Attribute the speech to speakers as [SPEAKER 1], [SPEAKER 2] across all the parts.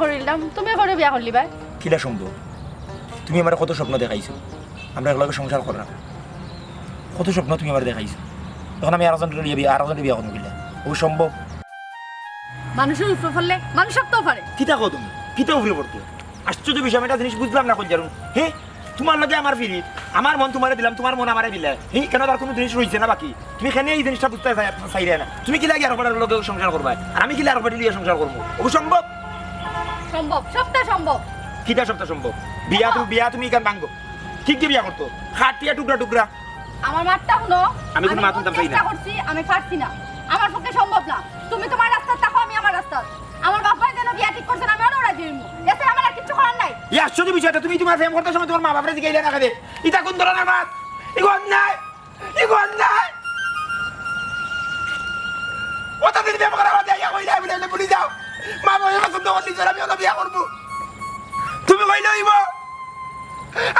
[SPEAKER 1] করিলাম তুমি করে বিয়া করলি ভাই
[SPEAKER 2] কিলা সম্ভব তুমি আমার কত স্বপ্ন দেখাইছো আমরা একলগে সংসার করলাম কত স্বপ্ন তুমি আমার দেখাইছো তখন আমি আরেকজনের বিয়া করবো কিলা ও সম্ভব
[SPEAKER 1] মানুষের উপরে ফেললে মানুষ সবটাও পারে
[SPEAKER 2] কিতা কো তুমি কিতা উপরে পড়তো আশ্চর্য বিষয় আমি একটা জিনিস বুঝলাম না কই জানো হে তোমার লগে আমার ফিরি আমার মন তোমারে দিলাম তোমার মন আমারে দিলে হে কেন তার কোনো জিনিস রইছে না বাকি তুমি কেন এই জিনিসটা বুঝতে চাইরে না তুমি কি লাগে আর বড় লগে সংসার করবা আর আমি কি আর বড় লিয়ে সংসার করব ও সম্ভব
[SPEAKER 1] সম্ভব সবটা সম্ভব
[SPEAKER 2] কিতা সবটা সম্ভব বিয়া তুমি কেন ভাঙবো কি বিয়া করতো খাটিয়া টুকরা টুকরা
[SPEAKER 1] আমার মারটা হলো
[SPEAKER 2] আমি কোনো মাতুন দাম চাই না
[SPEAKER 1] চেষ্টা করছি আমি পারছি না আমার পক্ষে সম্ভব না তুমি তোমার রাস্তা থাকো আমি আমার রাস্তা আমার বাবা যেন বিয়া ঠিক করছেন আমি ওরা রাজি হইব এতে আমার আর কিছু করার নাই
[SPEAKER 2] এই আশ্চর্য বিষয়টা তুমি তোমার ফেম করতে সময় তোমার মা বাবারে জিগাইলে না কাদে এটা কোন ধরনের মাত ইগন নাই ওটা দিন বিয়া করা বাদে ইয়া কইলা আমি না বলি যাও মা বাবা পছন্দ করলি জরা আমি ওটা বিয়া করব তুমি কইলে হইব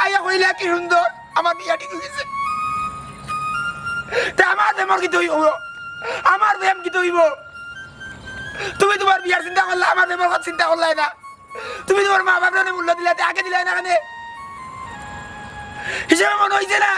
[SPEAKER 2] আইয়া কইলা কি সুন্দর আমার বিয়া ঠিক হইছে তা আমার দেমর কি হইব আমার দেম কি হইব তুমি তোমার বিয়ার চিন্তা করলা আমার দেমর কথা চিন্তা করলাই না তুমি তোমার মা বাবার মূল্য দিলে আগে দিলে না কেন হিসেবে মনে হয়েছে না